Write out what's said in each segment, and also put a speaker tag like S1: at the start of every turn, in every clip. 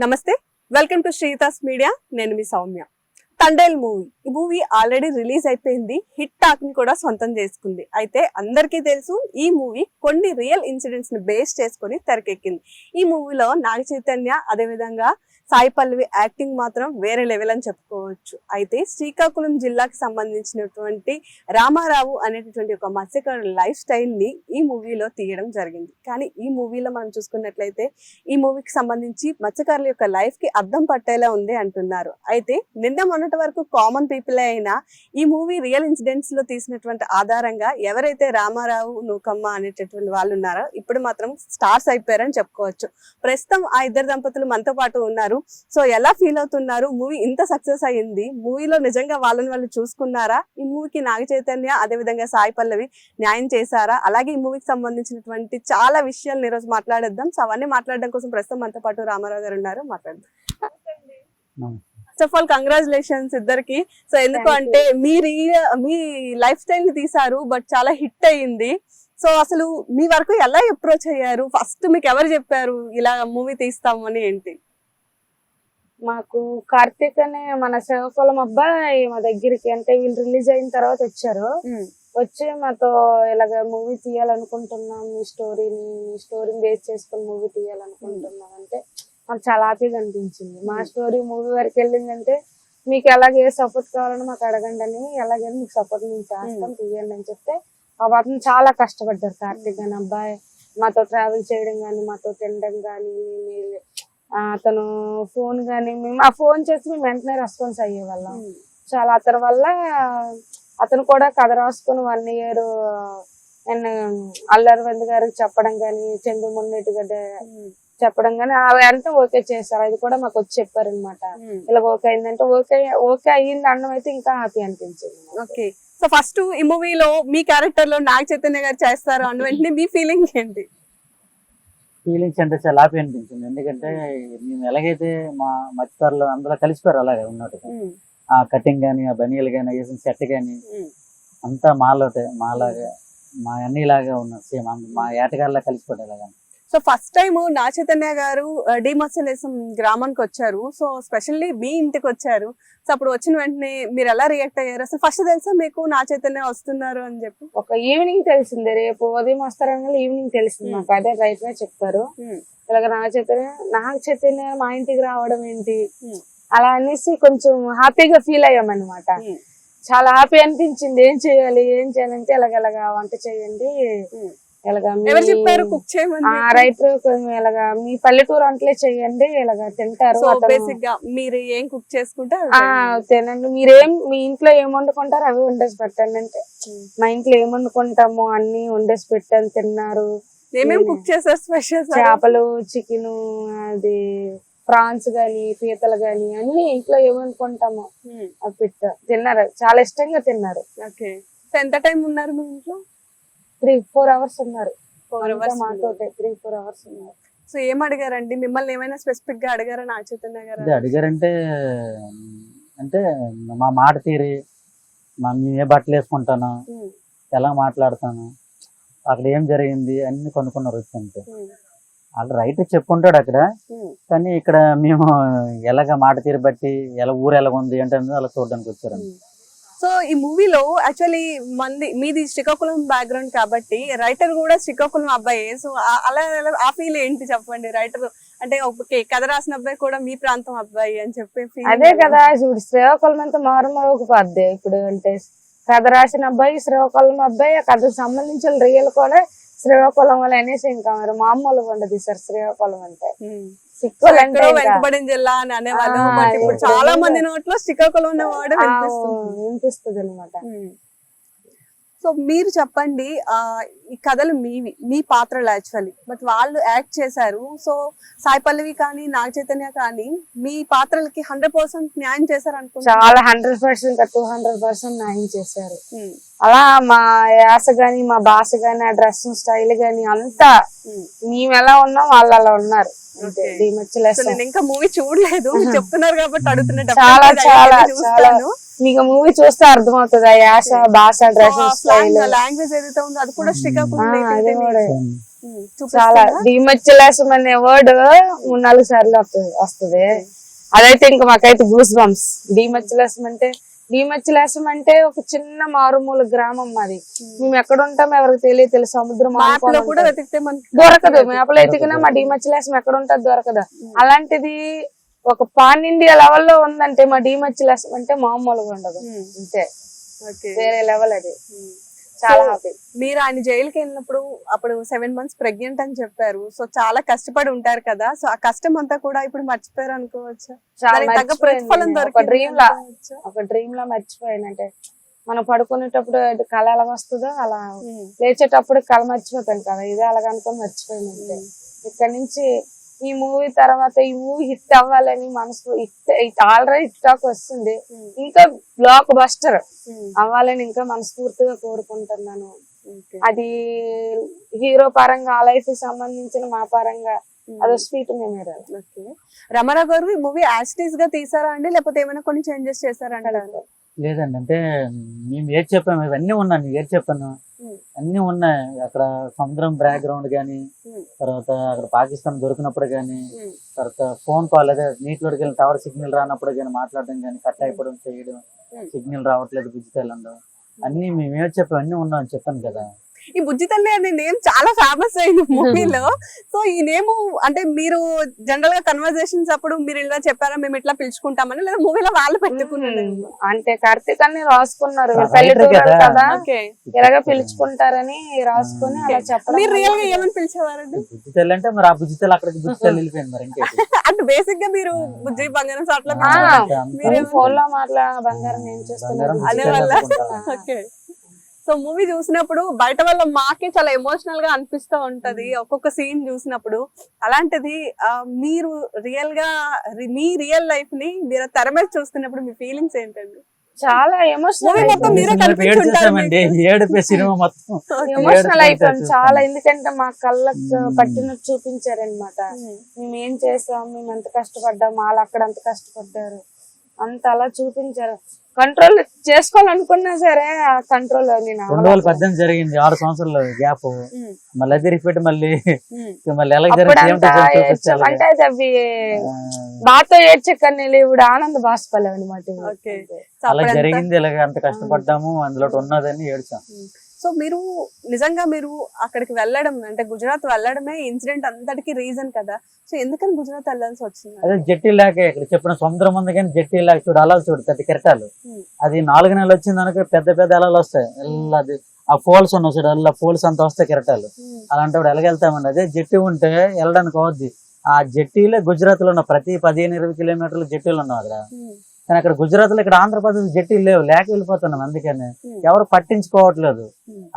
S1: నమస్తే, welcome to Shritas media. నేను మీ సౌమ్య. తండేల్ మూవీ, ఈ మూవీ ఆల్రెడీ రిలీజ్ అయిపోయింది, హిట్ టాక్ ని కూడా సొంతం చేసుకుంది. అయితే అందరికీ తెలుసు ఈ మూవీ కొన్ని రియల్ ఇన్సిడెంట్స్ ని బేస్ చేసుకొని తెరకెక్కింది. ఈ మూవీలో నాగ చైతన్య అదే విధంగా సాయి పల్లవి యాక్టింగ్ మాత్రం వేరే లెవెల్ అని చెప్పుకోవచ్చు. అయితే శ్రీకాకుళం జిల్లాకి సంబంధించినటువంటి రామారావు అనేటటువంటి ఒక మత్స్యకారుల లైఫ్ స్టైల్ ని ఈ మూవీలో తీయడం జరిగింది. కానీ ఈ మూవీలో మనం చూసుకున్నట్లయితే ఈ మూవీకి సంబంధించి మత్స్యకారుల యొక్క లైఫ్ కి అద్దం పట్టేలా ఉంది అంటున్నారు. అయితే నిన్న మొన్నటి వరకు కామన్ పీపుల్ అయినా ఈ మూవీ రియల్ ఇన్సిడెంట్స్ లో తీసినటువంటి ఆధారంగా ఎవరైతే రామారావు నూకమ్మ అనేటటువంటి వాళ్ళు ఉన్నారో ఇప్పుడు మాత్రం స్టార్స్ అయిపోయారని చెప్పుకోవచ్చు. ప్రస్తుతం ఆ ఇద్దరు దంపతులు మనతో పాటు ఉన్నారు. సో ఎలా ఫీల్ అవుతున్నారు? మూవీ ఇంత సక్సెస్ అయ్యింది, మూవీలో నిజంగా వాళ్ళని వాళ్ళు చూసుకున్నారా? ఈ మూవీకి నాగ చైతన్య అదే విధంగా సాయి పల్లవి న్యాయం చేశారా? అలాగే ఈ మూవీకి సంబంధించినటువంటి చాలా విషయాలు ఈ రోజు మాట్లాడేద్దాం. సో అవన్నీ మాట్లాడడం కోసం ప్రస్తుతం మనతో పాటు రామారావు గారు ఉన్నారు, మాట్లాడదాం. ఫస్ట్ ఆఫ్ ఆల్ కంగ్రాచులేషన్స్ ఇద్దరికి. సో ఎందుకు అంటే మీ లైఫ్ స్టైల్ ని తీసారు, బట్ చాలా హిట్ అయ్యింది. సో అసలు మీ వరకు ఎలా అప్రోచ్ అయ్యారు? ఫస్ట్ మీకు ఎవరు చెప్పారు ఇలా మూవీ తీస్తామని? ఏంటి?
S2: మాకు కార్తీక్ అనే మన శ్రీకాకుళం అబ్బాయి మా దగ్గరికి, అంటే వీళ్ళు రిలీజ్ అయిన తర్వాత వచ్చారు. వచ్చి మాతో ఇలాగ మూవీ తీయాలనుకుంటున్నాం, మీ స్టోరీని బేస్ చేసుకుని మూవీ తీయాలనుకుంటున్నాం అంటే మాకు చాలా హ్యాపీగా అనిపించింది. మా స్టోరీ మూవీ వరకు వెళ్ళిందంటే మీకు ఎలాగే సపోర్ట్ కావాలని మాకు అడగండి అని, ఎలాగైనా మీకు సపోర్ట్ మేము చేస్తాం, తీయండి అని చెప్తే అతను చాలా కష్టపడ్డారు. కార్తీక్ అనే అబ్బాయి మాతో ట్రావెల్ చేయడం కానీ, మాతో తినడం కానీ, అతను ఫోన్ గానీ మేము ఆ ఫోన్ చేసి మేము వెంటనే రెస్పాన్స్ అయ్యేవాళ్ళం. చాలా అతని వల్ల అతను కూడా కథ రాసుకుని 1 year నేను అల్లరవింద్ గారికి చెప్పడం కానీ, చందు మొన్నటి గడ్డ చెప్పడం కానీ అవంతా ఓకే చేశారు. అది కూడా మాకు వచ్చి చెప్పారు అనమాట. ఇలా ఓకే అయిందంటే ఓకే అయ్యింది అన్నం అయితే ఇంకా హ్యాపీ అనిపించింది.
S1: ఓకే, సో ఫస్ట్ ఈ మూవీలో మీ క్యారెక్టర్ లో నాగ చైతన్య గారు చేస్తారు అన్న వెంటనే మీ ఫీలింగ్ ఏంటి?
S3: ఫీలింగ్స్ అంటే చాలా హ్యాపీ అనిపించింది. ఎందుకంటే మేము ఎలాగైతే మా మత్స్యకారులు అందరూ కలిసిపోయారు అలాగే ఉన్నట్టుగా, ఆ కటింగ్ కానీ, ఆ బనీలు కానీ, వేసిన సెట్ కానీ అంతా మాలాగా మా అన్నిలాగా ఉన్నారు. సేమ్ మా ఏటగాళ్ళ కలిసిపోయారు అలాగా.
S1: So first time Naga Chaitanya గారు డిమత్స్యలేశం గ్రామానికి వచ్చారు. సో స్పెషల్లీ మీ ఇంటికి వచ్చారు. సో అప్పుడు వచ్చిన వెంటనే మీరు ఎలా రియాక్ట్ అయ్యారు? అసలు ఫస్ట్ తెలుసా మీకు నాగ చైతన్య వస్తున్నారు అని చెప్పి?
S2: ఒక ఈవినింగ్ తెలిసింది, రేపు ఉదయం వస్తారని ఈవినింగ్ తెలిసింది మాకు. అదే రైట్ గా చెప్పారు. ఇలాగ నాగ చైతన్య మా ఇంటికి రావడం ఏంటి అలా అనేసి కొంచెం హ్యాపీగా ఫీల్ అయ్యామన్నమాట. చాలా హ్యాపీ అనిపించింది. ఏం చేయాలంటే ఇలాగ వంట చేయండి, ఇలాగా మీ పల్లెటూరు వంటలే చెయ్యండి, ఇలాగా తింటారు.
S1: మీరు ఏం కుక్ చేసుకుంటే
S2: తినండి, మీ ఇంట్లో ఏం వండుకుంటారు అవి వండేసి పెట్టండి అంటే మా ఇంట్లో ఏం వండుకుంటాము అన్ని వండేసి పెట్టాను, తిన్నారు.
S1: కుక్ చేస్తారు స్పెషల్
S2: చేపలు, చికెన్, అది ప్రాన్స్ గాని, పీతలు గాని అన్ని ఇంట్లో ఏమనుకుంటాము అవి తిన్నారు. చాలా ఇష్టంగా తిన్నారు.
S1: ఓకే, ఎంత టైం ఉన్నారు మీ ఇంట్లో?
S2: 3-4 hours ఉన్నారు మాతో. 3-4 hours ఉన్నారు.
S1: సో ఏం అడిగారండి మిమ్మల్ని? ఏమైనా స్పెసిఫిక్ గా అడిగారా నాగ చైతన్య గారు?
S3: అడిగారంటే అంటే మా మాట తీరి, మేము ఏ బట్టలు వేసుకుంటాను, ఎలా మాట్లాడతాను, అక్కడ ఏం జరిగింది అన్ని కొనుక్కున్నారు. వచ్చి అక్కడ రైట్ చెప్పుకుంటాడు అక్కడ, కానీ ఇక్కడ మేము ఎలాగ మాట తీరు బట్టి ఎలా ఊరు ఎలాగ ఉంది అంటే అలా చూడడానికి వచ్చారండి.
S1: సో ఈ మూవీలో యాక్చువల్లీ మీది శ్రీకాకుళం బ్యాక్గ్రౌండ్ కాబట్టి రైటర్ కూడా శ్రీకాకుళం అబ్బాయి. సో అలా ఆ ఫీల్ ఏంటి చెప్పండి? రైటర్ అంటే ఓకే, కథ రాసిన అబ్బాయి కూడా మీ ప్రాంతం అబ్బాయి అని చెప్పి
S2: అదే కదా. ఇప్పుడు శ్రీకాకుళం అంతా మారుమోగపోద్ది. ఇప్పుడు అంటే కథ రాసిన అబ్బాయి శ్రీకాకుళం అబ్బాయి, ఆ కథకు సంబంధించిన రియల్ కూడా శ్రీకాకుళం వాళ్ళు అనేసి ఇంకా మరి మామూలుగా ఉండదు సార్. శ్రీకాకుళం అంటే
S1: వెంకటపడిన జిల్లా అని అనేవాళ్ళు, బట్ ఇప్పుడు చాలా మంది నోట్లో శ్రీకాకుళం అన్నవాడు
S2: వినిపిస్తుంది అనమాట.
S1: సో మీరు చెప్పండి, ఈ కథలు మీ పాత్రలు యాక్చువల్లీ, బట్ వాళ్ళు యాక్ట్ చేశారు. సో సాయి పల్లవి కానీ నాగ చైతన్య కానీ మీ పాత్రలకి 100% న్యాయం చేశారు అనుకుంటా.
S2: చాలా 100% 200% న్యాయం చేశారు. అలా మా యాస గాని, మా భాష గాని, ఆ డ్రెస్సింగ్ స్టైల్ గాని అంతా మేము ఎలా ఉన్నాం వాళ్ళు అలా ఉన్నారు.
S1: నేను ఇంకా మూవీ చూడలేదు, చెప్తున్నారు కాబట్టి అడుగుతున్నా.
S2: చాలా చాలా చాలా మీకు మూవీ చూస్తే అర్థమవుతుంది. ఆ యాస, భాష, డ్రెస్సింగ్ స్టైల్,
S1: లాంగ్వేజ్ ఏదైతే ఉందో అది కూడా శ్రీకాకుళం.
S2: చాలా డిమచ్చలేసం అనే వర్డ్ 3-4 సార్లు వస్తుంది. అదైతే ఇంకా మాకైతే గూస్ బంప్స్. డిమచ్చలేసం అంటే ఒక చిన్న మారుమూల గ్రామం మాది. మేము ఎక్కడ ఉంటాం ఎవరికి తెలియదు. సముద్రం దొరకదు. మేపలో ఎతికినా మా డిమచ్చలేసం ఎక్కడ ఉంటుంది దొరకదు. అలాంటిది ఒక పాన్ ఇండియా లెవెల్లో ఉందంటే మా డిమచ్చలేసం అంటే మామూలుగా ఉండదు. అంతే, వేరే లెవెల్ అది. చాలా హ్యాపీ.
S1: మీరు ఆయన జైలుకి వెళ్ళినప్పుడు అప్పుడు 7 months ప్రెగ్నెంట్ అని చెప్పారు. సో చాలా కష్టపడి ఉంటారు కదా. సో ఆ కష్టం అంతా కూడా ఇప్పుడు మర్చిపోయారు అనుకోవచ్చు. ప్రతిఫలం
S2: ఒక డ్రీమ్ లా మర్చిపోయానంటే మనం పడుకునేటప్పుడు కళ ఎలా వస్తుందో అలా లేచేటప్పుడు కళ మర్చిపోతాం కదా. ఇదే అలాగ అనుకుని మర్చిపోయానంటే ఇక్కడ నుంచి ఈ మూవీ తర్వాత ఈ మూవీ హిట్ అవ్వాలని మనసు ఆల్రెడీ హిట్ టాక్ వస్తుంది. ఇంకా బ్లాక్ బస్టర్ అవ్వాలని ఇంకా మనస్ఫూర్తిగా కోరుకుంటున్నాను. అది హీరో పరంగా ఆ లైఫ్ కి సంబంధించిన మా పరంగా అదో స్వీట్ మెమరీ.
S1: రమారావు గారు ఈ మూవీ యాస్టీస్ గా తీసారా అండి, లేకపోతే ఏమైనా కొన్ని చేంజెస్ చేశారంటారు?
S3: లేదండి, అంటే మేము ఏది చెప్పాము ఇవన్నీ ఉన్నాయి. ఏది చెప్పాను అన్ని ఉన్నాయి. అక్కడ సముద్రం బ్యాక్గ్రౌండ్ గానీ, తర్వాత అక్కడ పాకిస్తాన్ దొరికినప్పుడు గానీ, తర్వాత ఫోన్ కాల్ అదే నీటిలోకి వెళ్ళిన టవర్ సిగ్నల్ రానప్పుడు కానీ మాట్లాడడం కానీ, కట్ అయిపోవడం చేయడం, సిగ్నల్ రావట్లేదు బుజ్జితల్లి అనడం, అన్ని మేము ఏది చెప్పాము అన్ని ఉన్నామని చెప్పాను కదా.
S1: ఈ బుజ్జితల్లి అనే నేమ్ చాలా ఫేమస్ అయింది మూవీలో. సో ఈ నేమ్ అంటే మీరు జనరల్ గా కన్వర్జేషన్స్ అప్పుడు మీరు ఇలా చెప్పారా మేము ఇట్లా పిలుచుకుంటామని, లేదా మూవీలో వాళ్ళు పెట్టుకున్నారు?
S2: అంటే కార్తీక్ అని రాసుకున్నారు కదా, ఇలాగ పిలుచుకుంటారని రాసుకుని అలా చెప్పారు.
S1: మీరు రియల్ గా ఏమని పిలిచేవారండి?
S3: బుజ్జితల్లి అంటే మరి ఆ బుజ్జితల్లి అక్కడికి బుజ్జితల్లి వెళ్ళిపోయింది మరి ఇంకేంటి.
S1: అంటే బేసిక్ గా మీరు బుజ్జి బంగారం అట్లా
S2: ఫోన్ లో బంగారం ఏం చేస్తున్నారు
S1: అనే వల్ల. ఓకే. సో మూవీ చూసినప్పుడు బయట వల్ల మాకే చాలా ఎమోషనల్ గా అనిపిస్తూ ఉంటది ఒక్కొక్క సీన్ చూసినప్పుడు. అలాంటిది మీరు రియల్ గా మీ రియల్ లైఫ్ ని మీరు తెర మీద చూస్తున్నప్పుడు మీ ఫీలింగ్స్ ఏంటండి?
S2: చాలా ఎమోషనల్ అయిపోయింది చాలా. ఎందుకంటే మా కళ్ళకు పట్టినట్టు చూపించారనమాట. మేము ఏం చేస్తాం, మేము ఎంత కష్టపడ్డాం, వాళ్ళు అక్కడ అంత కష్టపడ్డారు, అంత అలా చూపించారు. కంట్రోల్ చేసుకోవాలనుకున్నా సరే ఆ కంట్రోల్
S3: 2018 జరిగింది 6 సంవత్సరాల గ్యాప్. మళ్ళీ అదే రిపీట్ మళ్ళీ
S2: అంటే అవి బాతో ఏడ్చక్కని ఇప్పుడు ఆనంద బాష్పాలు అనమాట.
S3: అలా జరిగింది. ఇలాగ అంత కష్టపడ్డాము, అందులో ఉన్నదని ఏడ్చాం.
S1: సో మీరు నిజంగా మీరు అక్కడికి వెళ్ళడం అంటే గుజరాత్ వెళ్ళడమే ఇన్సిడెంట్ అంతటికి రీజన్ కదా. సో ఎందుకని గుజరాత్ వెళ్ళాల్సి వచ్చింది?
S3: అదే జట్టి లాగే ఇక్కడ చెప్పిన సముద్రం ఉంది కానీ జట్టి లాగా చూడు అలా చూడు పెద్ద కెరటాలు. అది 4 నెలలు వచ్చింది అనుకో పెద్ద పెద్ద అలలు వస్తాయి. అది ఆ ఫోల్స్ ఉన్నాయి చూడు, అలా ఫోల్స్ అంతా వస్తాయి కెరటాలు. అలాంటప్పుడు ఎలాగెళ్తామండి. అదే జట్టి ఉంటే వెళ్ళడానికి అవద్ది. ఆ జట్టీలే గుజరాత్ లో ఉన్న ప్రతి 15-20 కిలోమీటర్లు జట్టీలు ఉన్నాం అక్కడ. కానీ అక్కడ గుజరాత్ లో ఇక్కడ ఆంధ్రప్రదేశ్ జట్టీలు లేవు, లేక వెళ్ళిపోతున్నాం. అందుకని ఎవరు పట్టించుకోవట్లేదు.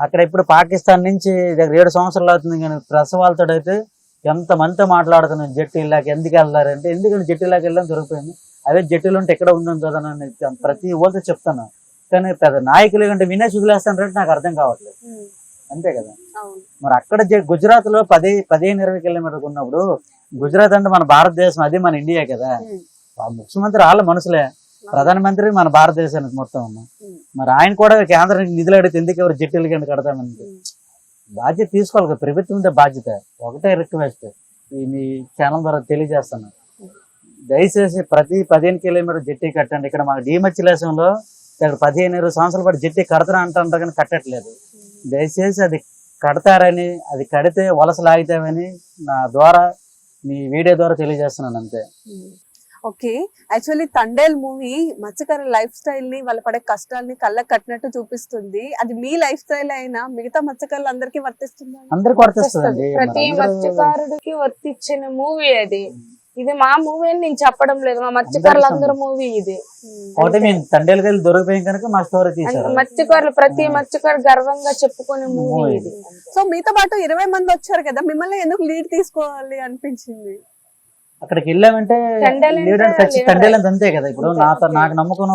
S3: అక్కడ ఇప్పుడు పాకిస్తాన్ నుంచి 7 సంవత్సరాలు అవుతుంది కానీ ప్రసవాలతో అయితే ఎంత మందితో మాట్లాడుతున్నాం. జట్టీలాకి ఎందుకు వెళ్తారంటే ఎందుకంటే జట్టీలాకి వెళ్ళడం దొరికిపోయింది. అదే జట్టీలు ఉంటే ఎక్కడ ఉందని కదా ప్రతి ఊరితో చెప్తాను. కానీ పెద్ద నాయకులు కంటే వినేసి వదిలేస్తానంటే నాకు అర్థం కావట్లేదు. అంతే కదా. మరి అక్కడ గుజరాత్ లో 15-20 కిలోమీటర్లు ఉన్నప్పుడు, గుజరాత్ అంటే మన భారతదేశం, అది మన ఇండియా కదా. ముఖ్యమంత్రి వాళ్ళ మనుషులే, ప్రధానమంత్రి మన భారతదేశానికి మొత్తం ఉన్నా. మరి ఆయన కూడా కేంద్రానికి నిధులు అడిగితే ఎందుకు ఎవరు జట్టీలు కింద కడతామని బాధ్యత తీసుకోవాలి కదా. ప్రభుత్వం బాధ్యత. ఒకటే రిక్వెస్ట్ మీ ఛానల్ ద్వారా తెలియజేస్తాను, దయచేసి ప్రతి 15 కిలోమీటర్ జట్టి కట్టండి. ఇక్కడ మాకు డిమచ్చలేశంలో ఇక్కడ 15-20 సంవత్సరాల పాటు జట్టి కడతారా అంటారు కానీ కట్టట్లేదు. దయచేసి అది కడతారని, అది కడితే వలసలు ఆగితామని నా ద్వారా మీ వీడియో ద్వారా తెలియజేస్తున్నాను అంతే.
S1: ఓకే. యాక్చువల్లీ తండేల్ మూవీ మత్స్యకారుల లైఫ్ స్టైల్ ని, వాళ్ళ పడే కష్టాలని కళ్ళకి కట్టినట్టు చూపిస్తుంది. అది మీ లైఫ్ స్టైల్ అయినా మిగతా మత్స్యకారులు అందరికీ వర్తిస్తుంది?
S3: అందరికి వర్తిస్తుంది.
S2: ప్రతి మత్స్యకారుడికి వర్తించిన మూవీ అది. ఇది మా మూవీ అని నేను చెప్పడం లేదు, మా మత్స్యకారులందరూ మూవీ ఇది.
S3: తండేల్ వెళ్ళి దొరికిపోయిన కనుక మా స్టోరీ తీశారు.
S2: మత్స్యకారులు ప్రతి మత్స్యకారు గర్వంగా చెప్పుకునే మూవీ ఇది.
S1: సో మీతో పాటు 20 మంది వచ్చారు కదా, మిమ్మల్ని ఎందుకు లీడ్ తీసుకోవాలి అనిపించింది?
S3: అక్కడికి వెళ్ళామంటే తండేల్ అంతే కదా. ఇప్పుడు నాకు నమ్మకం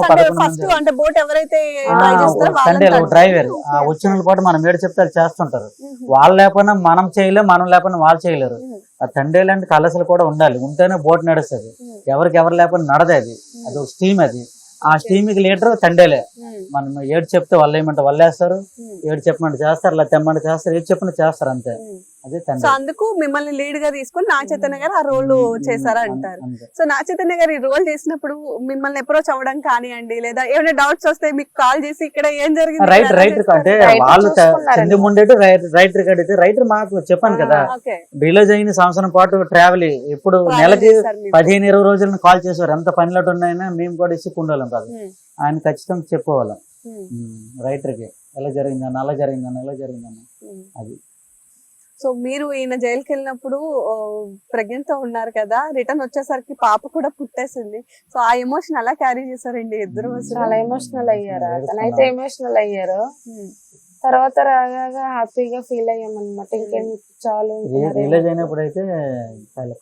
S3: తండేల్ డ్రైవర్ వచ్చిన పాటు మనం ఏడు చెప్తే చేస్తుంటారు. వాళ్ళు లేకపోయినా మనం చేయలేము, మనం లేకపోయినా వాళ్ళు చేయలేరు. ఆ తండేల్ అంటే కలసలు కూడా ఉండాలి, ఉంటేనే బోట్ నడుస్తుంది. ఎవరికి ఎవరు లేకపోయినా నడదు. అది ఒక స్టీమ్. అది ఆ స్టీమ్ కి లీడర్ తండేలే. మనం ఏడు చెప్తే వాళ్ళు ఏమంటే వాళ్ళు వేస్తారు, ఏడు చెప్పమంటే చేస్తారు, అలా తెమ్మంటే చేస్తారు, ఏడు చెప్పిన చేస్తారు అంతే. అదే
S1: సో
S3: తండ్రి.
S1: అందుకు మిమ్మల్ని లీడ్ గా తీసుకొని నాగ చైతన్య గారు ఆ రోల్ చేశారా అంటారు.
S3: అంతే.
S1: సో నాగ చైతన్య గారు ఈ రోల్ చేసినప్పుడు మిమ్మల్ని అప్రోచ్ అవ్వడం కానివ్వండి, లేదా ఏమైనా డౌట్స్ వస్తే మీకు కాల్ చేసి ఇక్కడ ఏం జరిగింది
S3: రైటర్ అంటే
S2: Writer
S3: వాళ్ళు
S2: చూసుకున్నారండి.
S3: చెంది ముండేటు రైటర్ కడితే రైటర్ మాకు చెప్పాను కదా,
S1: ఓకే
S3: రిలీజ్ అయిన సంవత్సరం పాటు ట్రావెల్ ఇప్పుడు నెలకి 15-20 రోజులను కాల్ చేసేవారు. ఎంత పనిలో ఉన్నాయినా మేము కూడా ఇసుకుండాలం కాదు, ఆయన ఖచ్చితంగా చెప్పుకోవాలి రైటర్కి ఎలా జరిగిందని, అలా జరిగిందని, ఎలా జరిగిందని. అది
S1: సో మీరు ఈయన జైలుకి వెళ్ళినప్పుడు ప్రెగ్నెంట్ తో ఉన్నారు కదా, రిటర్న్ వచ్చేసరికి పాప కూడా పుట్టేసింది. సో ఆ ఎమోషన్ ఎలా క్యారీ చేశారండి ఇద్దరు అసలు?
S2: చాలా ఎమోషనల్ అయ్యారు, అతనైతే ఎమోషనల్ అయ్యారు. తర్వాత రాగా హ్యాపీగా ఫీల్ అయ్యాం అనమాట. ఇంకేం చాలు
S3: రిలీజ్ అయినప్పుడు అయితే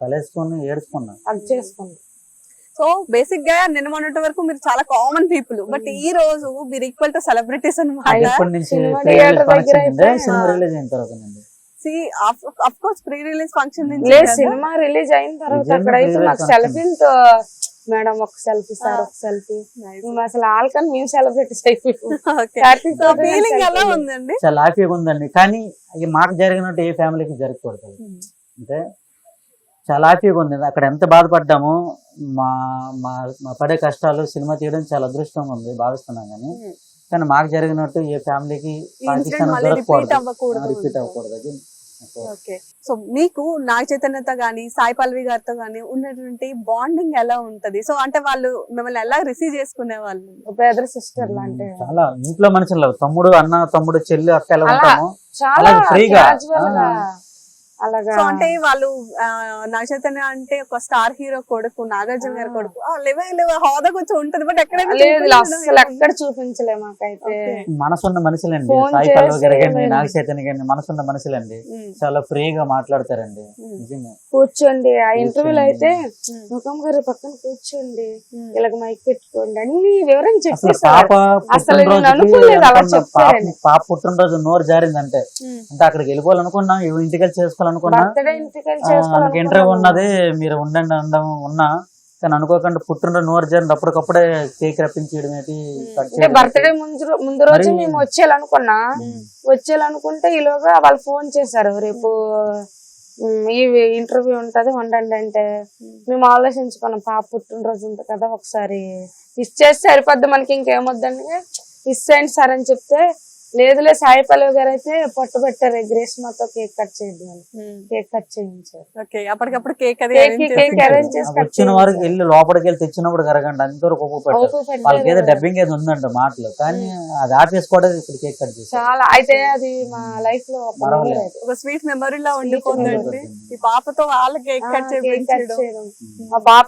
S3: కలేసుకొని ఏడుచుకున్నాం,
S2: అది చేసుకున్నాం.
S1: సో బేసిక్ గా నిన్న మొన్నటి వరకు మీరు చాలా కామన్ పీపుల్, బట్ ఈ రోజు మీరు ఈక్వల్ టు సెలబ్రిటీస్ అనమాట.
S3: ఎప్పటి నుంచి
S2: సినిమా
S3: ప్రీ
S2: థియేటర్
S3: రిలీజ్
S2: దగ్గర
S3: ఫంక్షన్ ఉండే,
S2: అయితే,
S3: సినిమా రిలీజ్ అయిన తర్వాత అండి.
S1: Of course pre release function నుంచి
S2: లేదు,
S1: కదా?
S2: సినిమా రిలీజ్ అయిన తర్వాత
S3: నిజంగా
S2: అక్కడైతే
S3: pre-release
S2: మాకు
S3: function.
S2: సెల్ఫీలతో మేడం ఒక సెల్ఫీ సార్ ఒక సెల్ఫీ,
S1: Nice.
S2: అసలు ఆల్కని మేము సెలబ్రిటీస్ అయిపోయాం.
S1: Okay.
S2: కార్తీక్
S1: సో
S2: తోటి
S1: ఫీలింగ్
S2: selfie
S1: ఎలా
S2: లేదు.
S1: ఉందండి?
S3: చాలా హ్యాపీగా ఉందండి. కానీ ఇది మాకు జరిగినట్టు ఏ ఫ్యామిలీకి జరగకూడదు. అంటే చాలా హ్యాపీగా ఉంది. అక్కడ ఎంత బాధపడ్డామో, మా మా మా పడే కష్టాలు సినిమా తీయడం చాలా అదృష్టంగా ఉంది భావిస్తున్నాం. కానీ మాకు జరిగినట్టు ఏ ఫ్యామిలీకి పాకిస్తాన్
S1: రిపీట్ అవ్వకూడదు.
S3: రిపీట్ అవ్వకూడదు. అది
S1: ఓకే. సో మీకు నాగ చైతన్యతో గానీ సాయి పల్లవి గారితో గానీ ఉన్నటువంటి బాండింగ్ ఎలా ఉంటది? సో అంటే వాళ్ళు మిమ్మల్ని ఎలా రిసీవ్ చేసుకునే వాళ్ళు?
S2: బ్రదర్ సిస్టర్ లాంటి
S3: చాలా ఇంట్లో మనుషులు, తమ్ముడు అన్న, తమ్ముడు చెల్లి, అక్క ఎలా
S2: అలా
S3: ఉంటామో
S2: చాలా
S3: అలాగే ఫ్రీగా.
S2: casual గా అలాగా.
S1: సో అంటే వాళ్ళు నాగ చైతన్య అంటే ఒక స్టార్ హీరో కొడుకు, నాగార్జున గారి కొడుకు, హోదా కొంచెం ఉంటది, బట్ ఎక్కడైనా
S2: లేదు అసలు ఎక్కడ చూపించలే మాకైతే.
S3: మనసున్న మనుషులండి.
S2: ఫోన్
S3: సాయి పల్లవి గారు కానీ
S2: చేసి
S3: నాగ చైతన్య గాని మనసున్న మనుషులండి. చాలా ఫ్రీగా మాట్లాడతారండి నిజంగా.
S2: కూర్చోండి, ఆ ఇంటర్వ్యూలో అయితే ముఖం గారి పక్కన కూర్చోండి, ఇలాగ మైక్ పెట్టుకోండి, అన్ని వివరంగా
S3: అసలు
S2: చెప్పేసారు.
S3: పాప
S2: అసలు నేను
S3: పుట్టినరోజుకి
S2: అనుకోలేదు అలా
S3: అనుకున్న
S2: చెప్తారని.
S3: పాప పుట్టినరోజు నోరు జారిందంటే అంటే అక్కడికి వెళ్ళిపోవాలనుకున్నా, ఇంటికి వెళ్ళి చేసుకోవాలనుకున్నా,
S2: బర్త్డే ఇంటికి
S3: మనకి ఇంటర్వ్యూ ఉన్నది, మీరు ఉండండి అనడం ఉన్నా, కానీ అనుకోకుండా పుట్టినరోజు నోరు జారింది. అప్పటికప్పుడే కేక్ రప్పించడం ఏంటి, కట్
S2: అంటే
S3: చేయడం.
S2: బర్త్డే ముందు రోజు మేము వచ్చేయాలనుకుంటే ఈలోగా వాళ్ళు ఫోన్ చేశారు, రేపు ఈ ఇంటర్వ్యూ ఉంటది ఉండండి అంటే. మేము ఆలోచించుకున్నాం, పాప పుట్టినరోజు ఉంది కదా, ఒకసారి విష్ చేస్తే సరిపోద్ది, మనకి ఇంకేమొద్దండి, విష్ చేయండి సార్ అని చెప్తే, లేదులే సాయి పల్లవి గారు అయితే పట్టు పెట్టారు, గ్రేస్మాతో కేక్ కట్ చేయడం, కేక్ కట్ చేయించారు.
S1: ఓకే, అప్పటికప్పుడు కేక్ అది
S2: కేక్ అరేంజ్ చేసి కట్
S3: వచ్చిన వారికి వెళ్ళి లోపలికి వెళ్ళి తెచ్చినప్పుడు కరగండి అంతవరకు ఒప్పు పెట్టారు. వాళ్ళకి ఏదో డబ్బింగ్ ఏదో ఉందంట మాటలు, కానీ అది ఆపేసుకోవడం ఇప్పుడు కేక్ కట్ చేసి
S2: చాలా. అయితే అది మా లైఫ్ లో
S1: ఒక స్వీట్ మెమరీలా ఉండిపోతుందండి. ఈ పాపతో వాళ్ళ కేక్ కట్ చేయించడం.
S2: మా పాప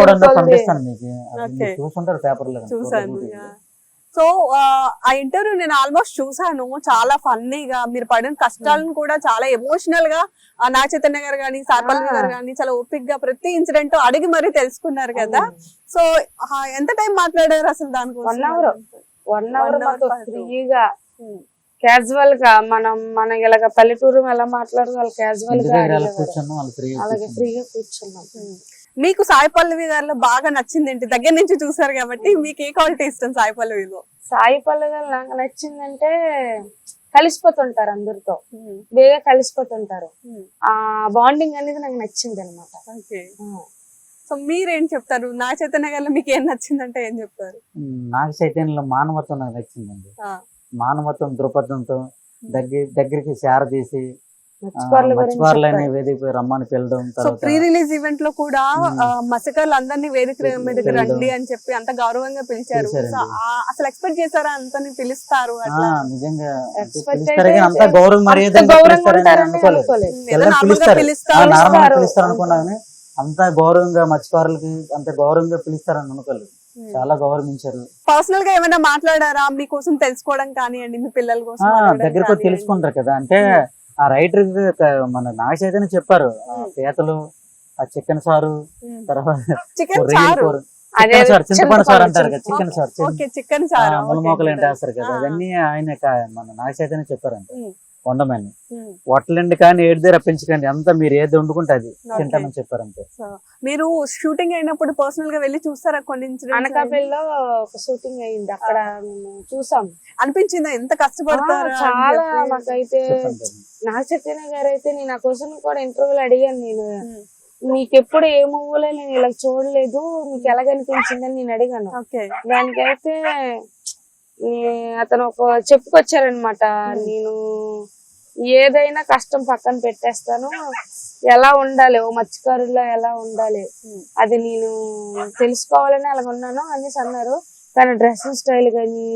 S2: కూడా
S3: పంపిస్తాను మీకు, అది మీరు చూసుంటారు పేపర్ లో.
S1: చూసాను. సో ఆ ఇంటర్వ్యూ నేను ఆల్మోస్ట్ చూసాను. చాలా ఫన్నీగా మీరు పడిన కష్టాలను కూడా చాలా ఎమోషనల్ గా నాగ చైతన్య గారు గానీ సాయి పల్లవి గారు గానీ చాలా ఓపిక్ గా ప్రతి ఇన్సిడెంట్ అడిగి మరీ తెలుసుకున్నారు కదా. సో ఎంత టైం మాట్లాడారు అసలు దానికోసం?
S2: 1 అవర్ ఫ్రీగా క్యాజువల్ గా మనం ఇలాగ పల్లెటూరు ఎలా మాట్లాడుకోవాలి, క్యాజువల్ గా అలాగే ఫ్రీగా కూర్చున్నాం.
S1: మీకు సాయి పల్లవి గారిలో బాగా నచ్చింది ఏంటి? దగ్గర నుంచి చూసారు కాబట్టి మీకు ఏ క్వాలిటీ ఇష్టం సాయి పల్లవిలో?
S2: సాయి పల్లవి గారు నాకు నచ్చిందంటే కలిసిపోతుంటారు, అందరితో బేగా కలిసిపోతుంటారు. ఆ బాండింగ్ అనేది నాకు నచ్చింది అనమాట.
S1: సో మీరేం చెప్తారు? నాగ చైతన్య గారిలో మీకు ఏం నచ్చిందంటే ఏం చెప్తారు?
S3: నాగ చైతన్యంలో మానవత్వం నాకు నచ్చిందండి. మానవత్వం, దృక్పథంతో దగ్గరికి షేర్ తీసి మత్స్యకారులని వేదిక రమ్మని పిలవడం.
S1: సో ప్రీ రిలీజ్ ఈవెంట్ లో కూడా మత్స్యకారులు అందరినీ వేదిక మీదకి రండి అని చెప్పి అంత గౌరవంగా పిలిచారు. అసలు ఎక్స్పెక్ట్ చేశారా అంతని పిలుస్తారు?
S3: నిజంగా అంత గౌరవం మర్యాద పిలుస్తారు అనుకున్నా, అంత గౌరవంగా మత్స్యకారులకి అంత గౌరవంగా పిలుస్తారని అనుకోలేదు. చాలా గౌరవించారు.
S1: పర్సనల్ గా ఏమైనా మాట్లాడారా మీకోసం తెలుసుకోవడం కానివ్వండి, మీ పిల్లల కోసం
S3: దగ్గరకు తెలుసుకుంటారు కదా. అంటే ఆ రైటర్ మన నాగ చైతన్య చెప్పారు, పీతలు, ఆ చికెన్ సారు, తర్వాత చింతపండు సార్ అంటారు కదా, చికెన్ సార్, ములమోకలు అంటే వేస్తారు కదా, అవన్నీ ఆయన మన నాగ చైతన్య చెప్పారంట. వండమని. వట్టలండి కానీ ఏడిదే రప్పించకండి, అంతా మీరు ఏది వండుకుంటే అది తింటామని చెప్పారంటే.
S1: మీరు షూటింగ్ అయినప్పుడు పర్సనల్ గా వెళ్ళి చూస్తారా కొన్ని ఇన్సిడెంట్స్?
S2: అనకాపల్లిలో ఒక షూటింగ్ అయింది, అక్కడ మేము చూసాం.
S1: అనిపించిందా ఎంత కష్టపడతారా?
S2: చాలా మాకైతే నాగ చైతన్య గారు అయితే నేను ఆ క్వశ్చన్ కూడా ఇంటర్వ్యూలో అడిగాను. నేను మీకు ఎప్పుడు ఏ మూవీలో నేను ఇలా చూడలేదు, మీకు ఎలాగనిపించిందని నేను అడిగాను. దానికైతే అతను ఒక చెప్పుకొచ్చారనమాట, నేను ఏదైనా కష్టం పక్కన పెట్టేస్తాను, ఎలా ఉండాలి ఓ మత్స్యకారుల్లో ఎలా ఉండాలి అది నేను తెలుసుకోవాలని అలాగ ఉన్నాను అనేసి అన్నారు. కానీ డ్రెస్సింగ్ స్టైల్ కానీ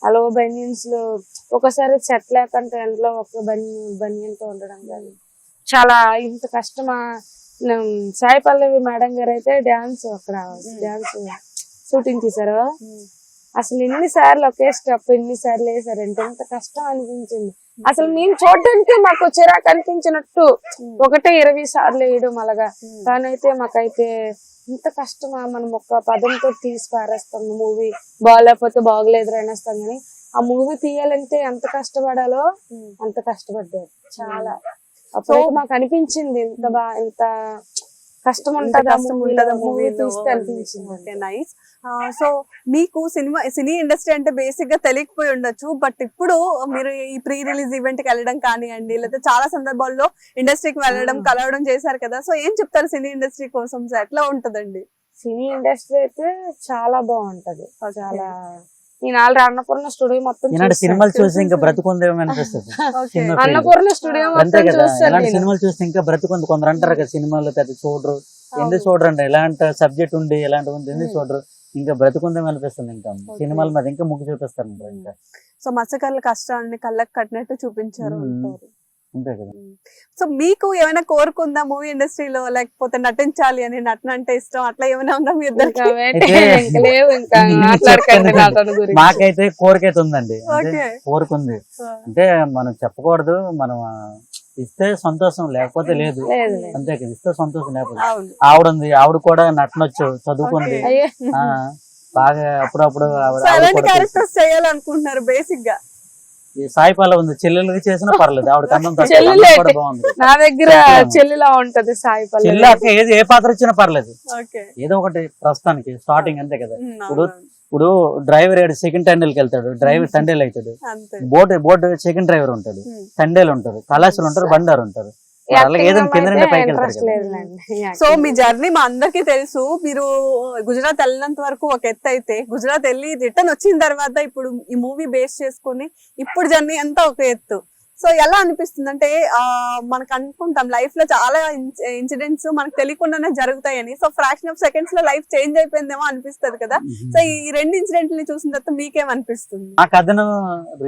S2: అలా బనియన్స్ లో ఒకసారి సెట్ లేకుంటే ఎండలో ఒక బనియన్ తో ఉండడం కానీ చాలా ఇంత కష్టమా. సాయి పల్లవి మేడం గారు అయితే డాన్స్ అక్కడ డాన్స్ షూటింగ్ తీసారు. అసలు ఎన్నిసార్లు ఒకే స్టెప్ ఎన్నిసార్లు వేసారంటే ఎంత కష్టం అనిపించింది. అసలు మేము చూడడానికి మాకు చిరాకు అనిపించినట్టు ఒకటే 20 సార్లు వేయడం అలాగా. కానీ అయితే మాకైతే ఇంత కష్టమా, మనం ఒక పదంతో తీసి పారేస్తాం, మూవీ బాగాలేకపోతే బాగలేదు అనేస్తాం. కానీ ఆ మూవీ తీయాలంటే ఎంత కష్టపడాలో అంత కష్టపడ్డారు చాలా. అప్పుడు మాకు అనిపించింది ఎంత కష్టం ఉంటుందా మూవీ తీస్తే అనిపించింది.
S1: నైస్. సో మీకు సినీ ఇండస్ట్రీ అంటే బేసిక్ గా తెలియకపోయి ఉండొచ్చు, బట్ ఇప్పుడు మీరు ఈ ప్రీ రిలీజ్ ఈవెంట్ కి వెళ్ళడం కానివ్వండి, లేదా చాలా సందర్భాల్లో ఇండస్ట్రీకి వెళ్ళడం కలవడం చేశారు కదా, సో ఏం చెప్తారు సినీ ఇండస్ట్రీ కోసం? ఎట్లా ఉంటదండి?
S2: సినీ ఇండస్ట్రీ అయితే చాలా బాగుంటది. చాలా నేను ఆల్రెడీ అన్నపూర్ణ స్టూడియో మొత్తం
S3: సినిమాలు చూసి ఇంకా బ్రతుకుందేమో అనిపిస్తుంది.
S2: అన్నపూర్ణ స్టూడియో మొత్తం చూస్తాను.
S3: సినిమాలు చూస్తే ఇంకా బ్రతుకుంది. కొందరు అంటారు కదా సినిమాల్లో పెద్ద చూడరు, ఎందుకు చూడరండి, ఎలాంటి సబ్జెక్ట్ ఉండి ఎలాంటి ఉంది ఎందుకు చూడరు, ఇంకా బ్రతుకుందేమో అనిపిస్తుంది. ఇంకా సినిమాల మీద ఇంకా ముగ్గు చూపిస్తారు ఇంకా.
S1: సో మత్స్యకారుల కష్టాన్ని కళ్ళకి కట్టినట్టు చూపించారు అంటారు.
S3: అంతే కదా.
S1: సో మీకు ఏమైనా కోరుకుందా మూవీ ఇండస్ట్రీలో, లేకపోతే నటించాలి అని, నటన అంటే ఇష్టం అట్లా ఏమైనా ఉందా మీ ఇద్దరికి?
S3: మాకైతే కోరికైతే ఉందండి, కోరుకుంది. అంటే మనం చెప్పకూడదు, మనం ఇస్తే సంతోషం లేకపోతే లేదు, అంతే కదా. ఇస్తే సంతోషం లేకపోతే. ఆవిడ ఉంది, ఆవిడ కూడా నటనొచ్చు, చదువుకుంది బాగా. అప్పుడప్పుడు
S1: చేయాలనుకుంటున్నారు బేసిక్ గా.
S3: సాయి పల్లవి ఉంది, చెల్లెలకి చేసినా పర్లేదు, ఆవిడ కన్నం బాగుంది.
S2: నా దగ్గర చెల్లెలా ఉంటది సాయి పల్లవి.
S3: చెల్లి అక్క ఏది ఏ పాత్ర ఇచ్చినా పర్లేదు, ఏదో ఒకటి ప్రస్తుతానికి స్టార్టింగ్ అంతే కదా. ఇప్పుడు డ్రైవర్ సెకండ్ టండేల్కి వెళ్తాడు, డ్రైవర్ టండేల్ అవుతాడు. బోట్ సెకండ్ డ్రైవర్ ఉంటాడు, టండేల్ ఉంటారు, కళాశాల ఉంటారు, బండారు ఉంటారు.
S1: సో మీ జర్నీ మా అందరికి తెలుసు. మీరు గుజరాత్ వెళ్ళినంత వరకు ఒక ఎత్తు అయితే, గుజరాత్ వెళ్ళి రిటర్న్ వచ్చిన తర్వాత ఇప్పుడు ఈ మూవీ బేస్ చేసుకుని ఇప్పుడు జర్నీ అంతా ఒక ఎత్తు. సో ఎలా అనిపిస్తుంది అంటే, మనకు అనుకుంటాం లైఫ్ లో చాలా ఇన్సిడెంట్స్ మనకు తెలియకుండానే జరుగుతాయని. సో ఫ్రాక్షన్ ఆఫ్ సెకండ్స్ లో లైఫ్ చేంజ్ అయిపోయిందేమో అనిపిస్తుంది కదా. సో ఈ 2 ఇన్సిడెంట్లని చూసిన తర్వాత మీకేమనిపిస్తుంది?
S3: ఆ కథను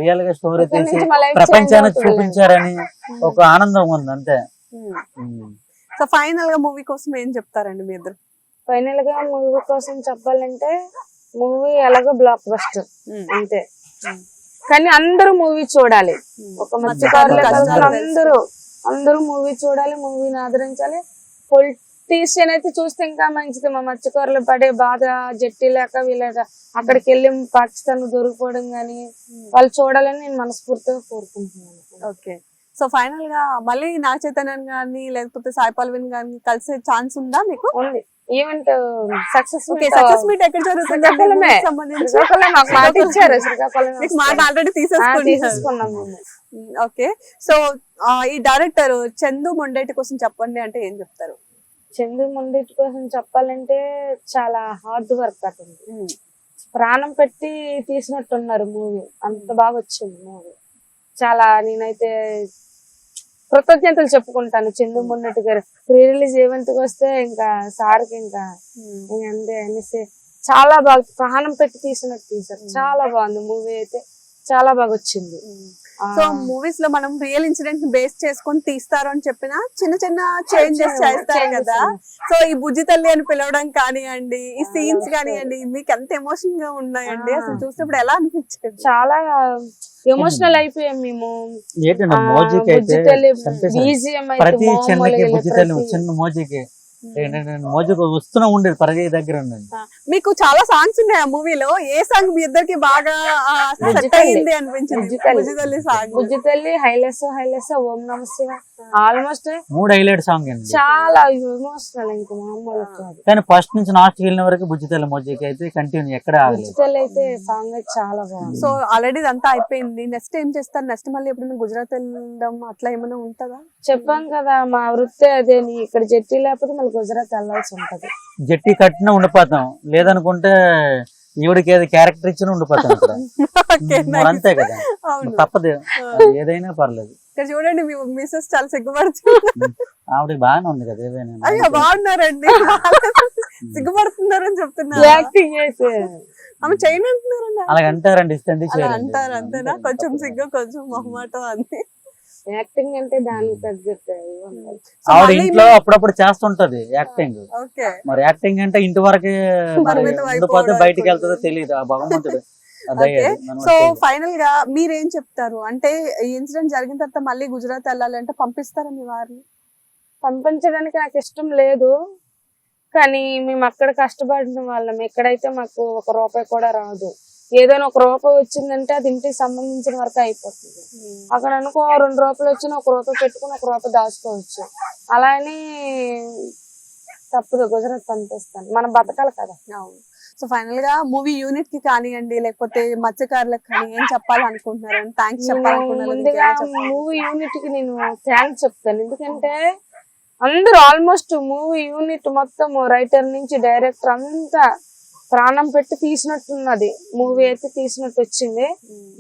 S3: రియల్ గా స్టోరీ తీసి ప్రపంచానికి చూపించారని ఒక ఆనందం ఉంది అంతే.
S1: సో ఫైనల్ గా మూవీ కోసం ఏం చెప్తారండి మీ ఇద్దరు?
S2: ఫైనల్ గా మూవీ కోసం చెప్పాలంటే, మూవీ ఎలాగో బ్లాక్ బస్టర్ అంతే. కానీ అందరూ మూవీ చూడాలి. ఒక మత్స్యకారులు అందరూ మూవీ చూడాలి, మూవీని ఆదరించాలి. పొలిటీషియన్ అయితే చూస్తే ఇంకా మంచిది. మా మత్స్యకారులు పడే బాధ, జట్టి లేక వీళ్ళ అక్కడికి వెళ్ళి పాకిస్తాన్ దొరికిపోవడం గానీ వాళ్ళు చూడాలని నేను మనస్ఫూర్తిగా కోరుకుంటున్నాను.
S1: ఓకే. సో ఫైనల్ గా మళ్ళీ నాగ చైతన్య గాని లేకపోతే సాయి పల్లవిని గాని కలిసే ఛాన్స్ ఉందా మీకు?
S2: ఉంది. ఈవెంట్ సక్సెస్
S1: మీట్ ఎక్కడ జరుగుతుంది? ఆల్రెడీ తీసేసుకున్నాము. ఓకే. సో ఈ డైరెక్టర్ చందు మొండేటి కోసం చెప్పండి అంటే ఏం చెప్తారు?
S2: చందు మొండేటి కోసం చెప్పాలంటే చాలా హార్డ్ వర్క్ అతను, ప్రాణం పెట్టి తీసినట్టున్నారు మూవీ. అంత బాగా వచ్చింది మూవీ. చాలా నేనైతే కృతజ్ఞతలు చెప్పుకుంటాను చందు మొన్నటి గారు. ప్రీ రిలీజ్ ఈవెంట్ కి వస్తే ఇంకా సార్కి ఇంకా అంతే అనేసి చాలా బాగా ప్రాణం పెట్టి తీసినట్టు తీసారు. చాలా బాగుంది మూవీ అయితే, చాలా బాగా వచ్చింది.
S1: సో మూవీస్ లో మనం రియల్ ఇన్సిడెంట్ బేస్ చేసుకొని తీస్తారు అని చెప్పిన చిన్న చిన్న చేంజెస్ చేస్తారు కదా. సో ఈ బుజ్జి తల్లి అని పిలవడం కానివ్వండి, ఈ సీన్స్ కానివ్వండి, మీకు ఎంత ఎమోషన్ గా ఉన్నాయండి? అసలు చూసినప్పుడు ఎలా అనిపించింది?
S2: చాలా ఎమోషనల్ అయిపోయాం మేము.
S3: ప్రతి చిన్నకి బుజ్జి తల్లి చిన్న మోజీకి మోజుకు వస్తూనే ఉండేది పరిగె దగ్గర ఉండండి.
S1: మీకు చాలా సాంగ్స్ ఉన్నాయి ఆ మూవీలో. ఏ సాంగ్ మీ ఇద్దరికి బాగా సెట్
S2: బుజ్జితల్లి.
S1: అయింది అనిపించింది?
S2: బుజ్జితల్లి.
S1: బుజ్జితల్లి సాంగ్.
S2: బుజ్జి తల్లి, హైలెస్ హైలెస్, ఓం నమ శివ, ఆల్మోస్ట్
S3: 3 హైలైట్ సాంగ్ అండి.
S2: చాలా ఎమోషనల్, ఇంకా మామూలు కాదు.
S3: కానీ ఫస్ట్ నుంచి లాస్ట్ వెళ్ళిన వరకు బుజ్జితల్లి మోజుకి అయితే కంటిన్యూ ఎక్కడ ఆగలేదు.
S2: బుజ్జి తల్లి అయితే సాంగ్ అయితే చాలా బాగుంది.
S1: సో ఆల్రెడీ ఇదంతా అయిపోయింది. నెక్స్ట్ ఏం చేస్తారు? నెక్స్ట్ మళ్ళీ ఎప్పుడైనా గుజరాత్ వెళ్ళడం అట్లా ఏమైనా ఉంటుందా?
S2: చెప్పాం కదా మా వృత్తి అదే, నీ ఇక్కడ జట్టి లేకపోతే మళ్ళీ గుజరాత్ వెళ్ళాల్సి ఉంటది.
S3: జట్టి కట్టినా ఉండిపోతాం, లేదనుకుంటే ఈవిడికి ఏది క్యారెక్టర్ ఇచ్చినా ఉండిపోతాం ఇక్కడ.
S1: Okay,
S3: మరి అంతే కదా,
S1: అవును.
S3: తప్పదు. అది ఏదైనా పర్లేదు.
S1: ఇక్కడ చూడండి మీ మిస్సెస్ చాలా సిగ్గుపడుతున్నారు.
S3: ఆవిడకి బాగానే ఉంది కదా ఏదైనా.
S1: అయ్యో బాగున్నారండి. సిగ్గుపడుతున్నారని చెప్తున్నారు.
S2: యాక్టింగ్ చేసే
S1: ఆమె చేయను అంటున్నారండి.
S3: అలాగ అంటారండి, ఇస్తుంది
S1: అలా అంటారు అంతేనా? కొంచెం సిగ్గు, కొంచెం మొహమాటం అంతే.
S2: యాక్టింగ్ అంటే దానికి తగ్గట్టు ఉండాలి.
S3: ఆవిడ ఇంట్లో అప్పుడప్పుడు చేస్తుంటది యాక్టింగ్.
S1: ఓకే.
S3: మరి యాక్టింగ్ అంటే ఇంటి వరకే మరి
S1: పరిమితం
S3: ఉండిపోతే
S1: అయిపోవడం
S3: బయటికి వెళ్తుందో తెలియదు ఆ భగవంతుడు. అదే
S1: ఓకే.
S3: అది మనం
S1: సో
S3: తెలియదు.
S1: ఫైనల్ గా మీరేం చెప్తారు? అంటే ఈ ఇన్సిడెంట్ జరిగిన తర్వాత మళ్ళీ గుజరాత్ వెళ్ళాలి అంటే పంపిస్తారా మీ వారిని?
S2: పంపించడానికి నాకు ఇష్టం లేదు, కానీ మేము అక్కడ కష్టపడిన వాళ్ళం. ఎక్కడైతే మాకు 1 రూపాయి కూడా రాదు. ఏదైనా 1 రూపాయి వచ్చిందంటే అది ఇంటికి సంబంధించిన వరకు అయిపోతుంది. అక్కడ అనుకో 2 రూపాయలు వచ్చినా 1 రూపాయి పెట్టుకుని 1 రూపాయి దాచుకోవచ్చు. అలా అని తప్పదు, గుజరాత్ పంపిస్తాను, మనం బతకాలి కదా.
S1: అవును. సో ఫైనల్ గా మూవీ యూనిట్ కి కానివ్వండి, లేకపోతే మత్స్యకారులకు కానీ ఏం చెప్పాలనుకుంటున్నారు? థ్యాంక్స్ చెప్పాలనుకుంటున్నారు?
S2: ముందుగా మూవీ యూనిట్ కి నేను థ్యాంక్స్ చెప్తాను. ఎందుకంటే అందరూ ఆల్మోస్ట్ మూవీ యూనిట్ మొత్తం రైటర్ నుంచి డైరెక్టర్ అంతా ప్రాణం పెట్టి తీసినట్టున్నది. మూవీ అయితే తీసినట్టు వచ్చింది.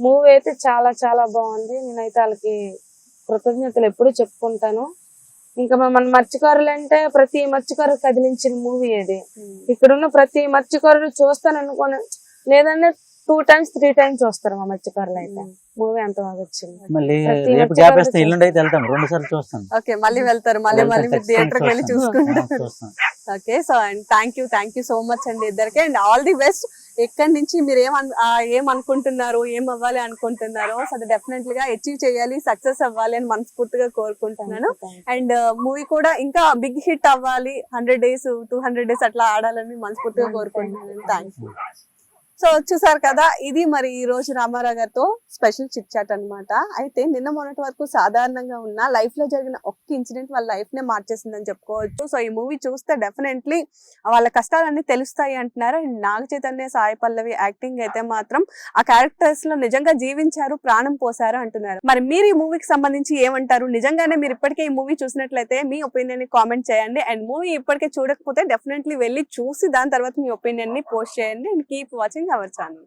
S2: మూవీ అయితే చాలా చాలా బాగుంది. నేనైతే వాళ్ళకి కృతజ్ఞతలు ఎప్పుడు చెప్పుకుంటాను. ఇంకా మన మత్స్యకారులు అంటే ప్రతి మత్స్యకారు కదిలించిన మూవీ అది. ఇక్కడున్న ప్రతి మత్స్యకారులు చూస్తాను అనుకోని, లేదంటే 2 times 3 times చూస్తారు మా మత్స్యకారులు అయితే. మూవీ అంత బాగా వచ్చింది.
S3: మళ్ళీ
S2: ప్రతి
S3: రేపు
S2: మధ్య
S3: గ్యాప్ ఇస్తే
S2: కాలం
S3: ఎల్లుండి అయితే వెళ్తాం, 2 సార్లు చూస్తాం.
S1: ఓకే, మళ్ళీ వెళ్తారు, మళ్ళీ మీరు థియేటర్ కి వెళ్ళి చూసుకుంటారు.
S3: చూస్తాం.
S1: Okay. So and thank you so much అండి ఇద్దరికి. And all the best. ఎక్కడి నుంచి మీరు ఏం అనుకుంటున్నారు, ఏం అవ్వాలి అనుకుంటున్నారో సో అది డెఫినెట్లీ గా అచీవ్ చేయాలి, సక్సెస్ అవ్వాలి అని మనస్ఫూర్తిగా కోరుకుంటున్నాను. అండ్ మూవీ కూడా ఇంకా బిగ్ హిట్ అవ్వాలి, 100 days 200 days అట్లా ఆడాలని మనస్ఫూర్తిగా కోరుకుంటున్నాను. Thank you. సో చూసారు కదా, ఇది మరి ఈ రోజు రామారావు గారితో స్పెషల్ చిట్ చాట్ అన్నమాట. అయితే నిన్న మొన్నటి వరకు సాధారణంగా ఉన్న లైఫ్ లో జరిగిన ఒక్క ఇన్సిడెంట్ వాళ్ళ లైఫ్ నే మార్చేసిందని చెప్పుకోవచ్చు. సో ఈ మూవీ చూస్తే డెఫినెట్లీ వాళ్ళ కష్టాలన్నీ తెలుస్తాయి అంటున్నారు. అండ్ నాగ చైతన్య, సాయి పల్లవి యాక్టింగ్ అయితే మాత్రం ఆ క్యారెక్టర్స్ లో నిజంగా జీవించారు, ప్రాణం పోసారు అంటున్నారు. మరి మీరు ఈ మూవీకి సంబంధించి ఏమంటారు? నిజంగానే మీరు ఇప్పటికే ఈ మూవీ చూసినట్లయితే మీ ఒపీనియన్ ని కామెంట్ చేయండి. అండ్ మూవీ ఇప్పటికే చూడకపోతే డెఫినెట్లీ వెళ్ళి చూసి దాని తర్వాత మీ ఒపీనియన్ ని పోస్ట్ చేయండి. And keep watching our channel.